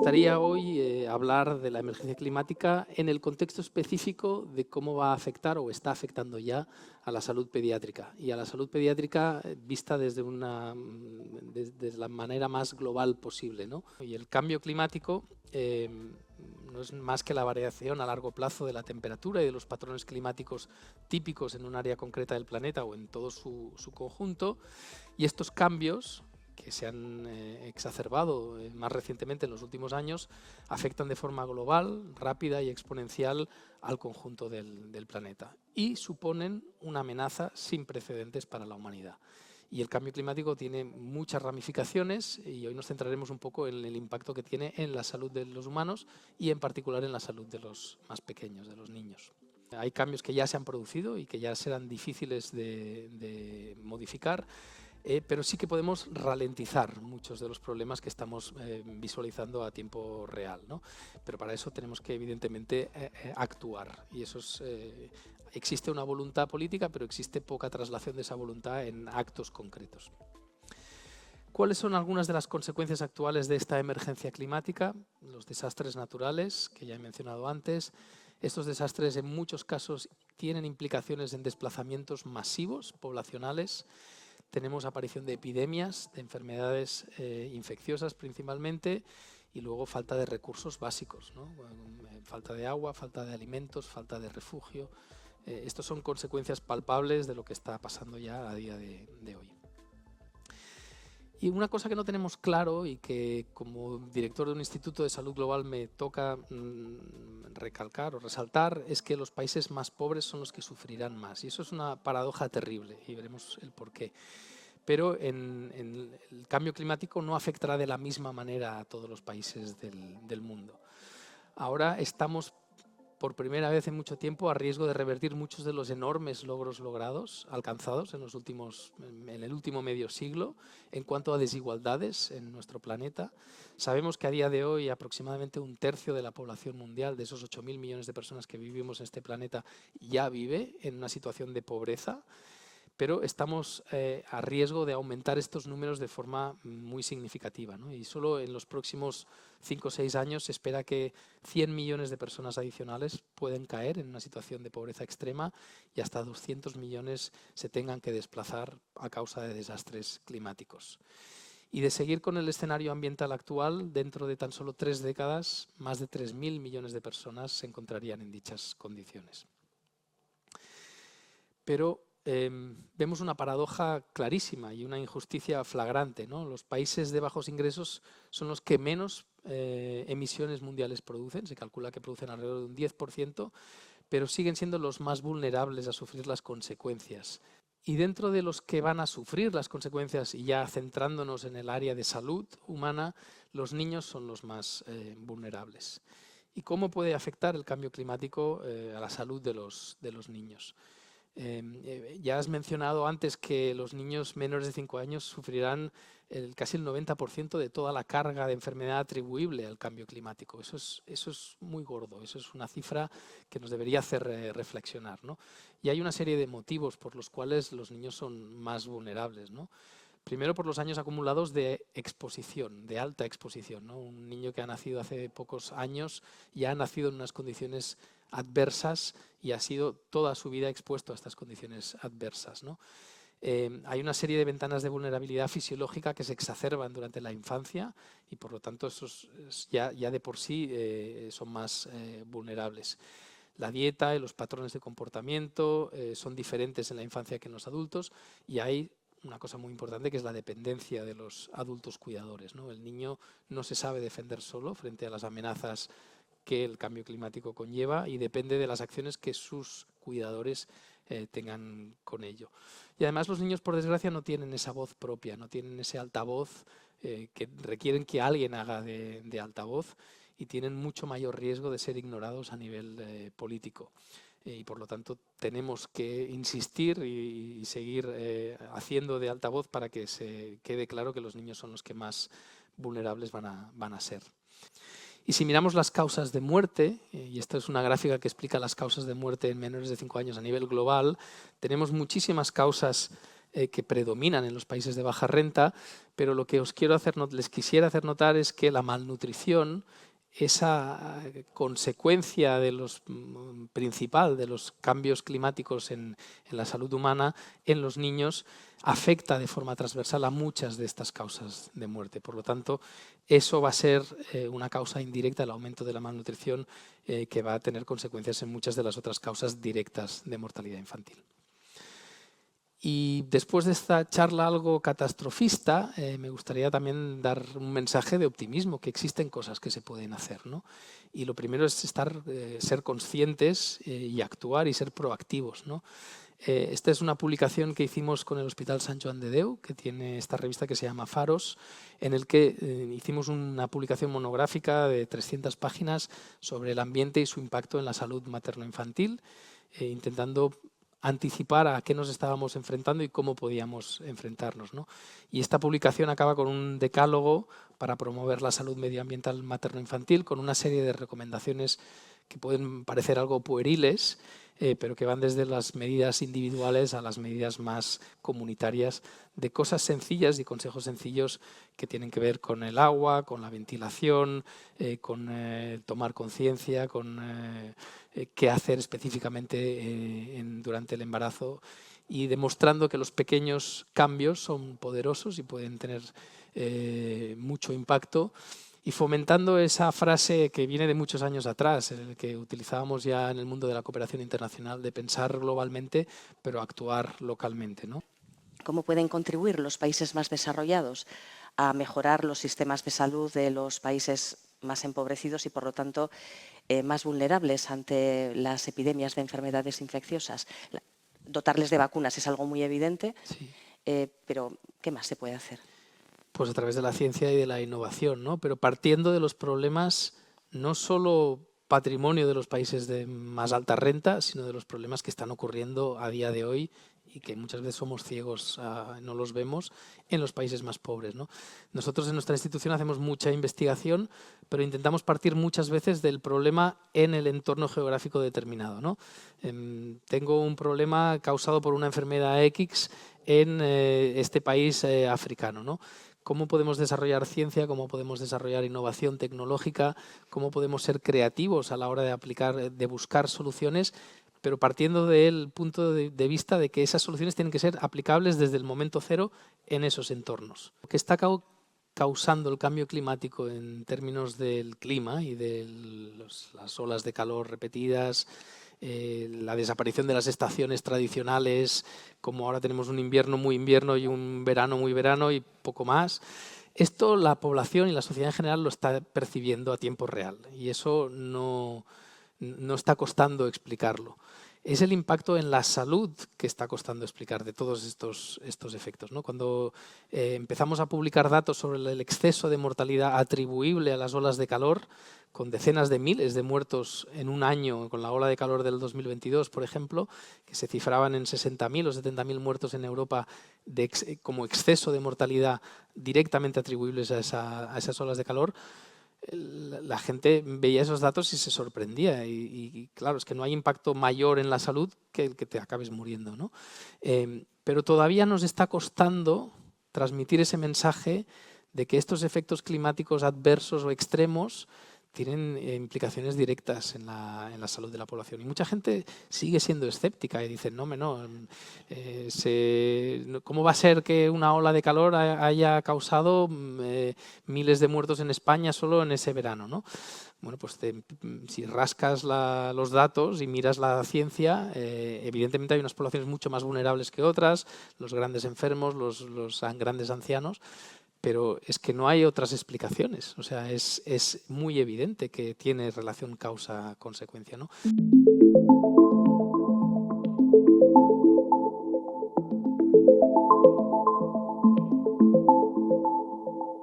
gustaría hoy hablar de la emergencia climática en el contexto específico de cómo va a afectar o está afectando ya a la salud pediátrica. Y a la salud pediátrica vista desde la manera más global posible, ¿no? Y el cambio climático no es más que la variación a largo plazo de la temperatura y de los patrones climáticos típicos en un área concreta del planeta o en todo su conjunto. Y estos cambios, que se han exacerbado más recientemente en los últimos años, afectan de forma global, rápida y exponencial al conjunto del planeta y suponen una amenaza sin precedentes para la humanidad. Y el cambio climático tiene muchas ramificaciones y hoy nos centraremos un poco en el impacto que tiene en la salud de los humanos y en particular en la salud de los más pequeños, de los niños. Hay cambios que ya se han producido y que ya serán difíciles de modificar, pero sí que podemos ralentizar muchos de los problemas que estamos visualizando a tiempo real, ¿no? Pero para eso tenemos que evidentemente actuar y eso es, existe una voluntad política, pero existe poca traslación de esa voluntad en actos concretos. ¿Cuáles son algunas de las consecuencias actuales de esta emergencia climática? Los desastres naturales, que ya he mencionado antes. Estos desastres en muchos casos tienen implicaciones en desplazamientos masivos poblacionales. Tenemos aparición de epidemias, de enfermedades infecciosas principalmente, y luego falta de recursos básicos, ¿no? Falta de agua, falta de alimentos, falta de refugio. Estos son consecuencias palpables de lo que está pasando ya a día de hoy. Y una cosa que no tenemos claro y que como director de un instituto de salud global me toca recalcar o resaltar es que los países más pobres son los que sufrirán más. Y eso es una paradoja terrible y veremos el porqué. Pero el cambio climático no afectará de la misma manera a todos los países del mundo. Ahora estamos por primera vez en mucho tiempo a riesgo de revertir muchos de los enormes logros alcanzados en el último medio siglo en cuanto a desigualdades en nuestro planeta. Sabemos que a día de hoy aproximadamente un tercio de la población mundial, de esos 8.000 millones de personas que vivimos en este planeta, ya vive en una situación de pobreza, pero estamos a riesgo de aumentar estos números de forma muy significativa, ¿no? Y solo en los próximos 5 o 6 años se espera que 100 millones de personas adicionales pueden caer en una situación de pobreza extrema y hasta 200 millones se tengan que desplazar a causa de desastres climáticos. Y de seguir con el escenario ambiental actual, dentro de tan solo 3 décadas, más de 3.000 millones de personas se encontrarían en dichas condiciones. Pero vemos una paradoja clarísima y una injusticia flagrante, ¿no? Los países de bajos ingresos son los que menos emisiones mundiales producen, se calcula que producen alrededor de un 10%, pero siguen siendo los más vulnerables a sufrir las consecuencias. Y dentro de los que van a sufrir las consecuencias, y ya centrándonos en el área de salud humana, los niños son los más vulnerables. ¿Y cómo puede afectar el cambio climático a la salud de los niños? Ya has mencionado antes que los niños menores de 5 años sufrirán casi el 90% de toda la carga de enfermedad atribuible al cambio climático. Eso es muy gordo, eso es una cifra que nos debería hacer reflexionar, ¿no? Y hay una serie de motivos por los cuales los niños son más vulnerables, ¿no? Primero, por los años acumulados de exposición, de alta exposición, ¿no? Un niño que ha nacido hace pocos años ya ha nacido en unas condiciones adversas y ha sido toda su vida expuesto a estas condiciones adversas, ¿no? Hay una serie de ventanas de vulnerabilidad fisiológica que se exacerban durante la infancia y por lo tanto esos ya de por sí son más vulnerables. La dieta y los patrones de comportamiento son diferentes en la infancia que en los adultos y hay una cosa muy importante que es la dependencia de los adultos cuidadores, ¿no? El niño no se sabe defender solo frente a las amenazas que el cambio climático conlleva y depende de las acciones que sus cuidadores tengan con ello. Y además los niños, por desgracia, no tienen esa voz propia, no tienen ese altavoz que requieren que alguien haga de altavoz y tienen mucho mayor riesgo de ser ignorados a nivel político. Y por lo tanto tenemos que insistir y seguir haciendo de altavoz para que se quede claro que los niños son los que más vulnerables van a ser. Y si miramos las causas de muerte, y esta es una gráfica que explica las causas de muerte en menores de 5 años a nivel global, tenemos muchísimas causas que predominan en los países de baja renta, pero lo que les quisiera hacer notar es que la malnutrición, esa consecuencia principal de los cambios climáticos en la salud humana en los niños, afecta de forma transversal a muchas de estas causas de muerte. Por lo tanto, eso va a ser una causa indirecta, el aumento de la malnutrición, que va a tener consecuencias en muchas de las otras causas directas de mortalidad infantil. Y después de esta charla algo catastrofista, me gustaría también dar un mensaje de optimismo, que existen cosas que se pueden hacer, ¿no? Y lo primero es ser conscientes y actuar y ser proactivos, ¿no? Esta es una publicación que hicimos con el Hospital Sant Joan de Déu, que tiene esta revista que se llama Faros, en el que hicimos una publicación monográfica de 300 páginas sobre el ambiente y su impacto en la salud materno-infantil, intentando anticipar a qué nos estábamos enfrentando y cómo podíamos enfrentarnos, ¿no? Y esta publicación acaba con un decálogo para promover la salud medioambiental materno-infantil, con una serie de recomendaciones que pueden parecer algo pueriles, pero que van desde las medidas individuales a las medidas más comunitarias, de cosas sencillas y consejos sencillos que tienen que ver con el agua, con la ventilación, con tomar conciencia, con qué hacer específicamente durante el embarazo, y demostrando que los pequeños cambios son poderosos y pueden tener mucho impacto, y fomentando esa frase que viene de muchos años atrás, que utilizábamos ya en el mundo de la cooperación internacional, de pensar globalmente pero actuar localmente, ¿no? ¿Cómo pueden contribuir los países más desarrollados a mejorar los sistemas de salud de los países más empobrecidos y, por lo tanto, más vulnerables ante las epidemias de enfermedades infecciosas? Dotarles de vacunas es algo muy evidente, sí. Pero ¿qué más se puede hacer? Pues a través de la ciencia y de la innovación, ¿no? Pero partiendo de los problemas no solo patrimonio de los países de más alta renta, sino de los problemas que están ocurriendo a día de hoy y que muchas veces somos ciegos, no los vemos, en los países más pobres, ¿no? Nosotros en nuestra institución hacemos mucha investigación, pero intentamos partir muchas veces del problema en el entorno geográfico determinado, ¿no? Tengo un problema causado por una enfermedad X en este país africano, ¿no? ¿Cómo podemos desarrollar ciencia? ¿Cómo podemos desarrollar innovación tecnológica? ¿Cómo podemos ser creativos a la hora de buscar soluciones? Pero partiendo del punto de vista de que esas soluciones tienen que ser aplicables desde el momento cero en esos entornos. Lo que está causando el cambio climático en términos del clima y de las olas de calor repetidas, la desaparición de las estaciones tradicionales, como ahora tenemos un invierno muy invierno y un verano muy verano y poco más. Esto la población y la sociedad en general lo está percibiendo a tiempo real y eso no está costando explicarlo. Es el impacto en la salud que está costando explicar de todos estos efectos, ¿no? Cuando empezamos a publicar datos sobre el exceso de mortalidad atribuible a las olas de calor, con decenas de miles de muertos en un año, con la ola de calor del 2022, por ejemplo, que se cifraban en 60.000 o 70.000 muertos en Europa como exceso de mortalidad directamente atribuibles a esas olas de calor, la gente veía esos datos y se sorprendía. Y claro, es que no hay impacto mayor en la salud que el que te acabes muriendo, ¿no? Pero todavía nos está costando transmitir ese mensaje de que estos efectos climáticos adversos o extremos tienen implicaciones directas en la salud de la población. Y mucha gente sigue siendo escéptica y dice, no, ¿cómo va a ser que una ola de calor haya causado miles de muertos en España solo en ese verano, ¿no? Bueno, pues si rascas los datos y miras la ciencia, evidentemente hay unas poblaciones mucho más vulnerables que otras, los grandes enfermos, los grandes ancianos, pero es que no hay otras explicaciones. O sea, es muy evidente que tiene relación causa-consecuencia, ¿no?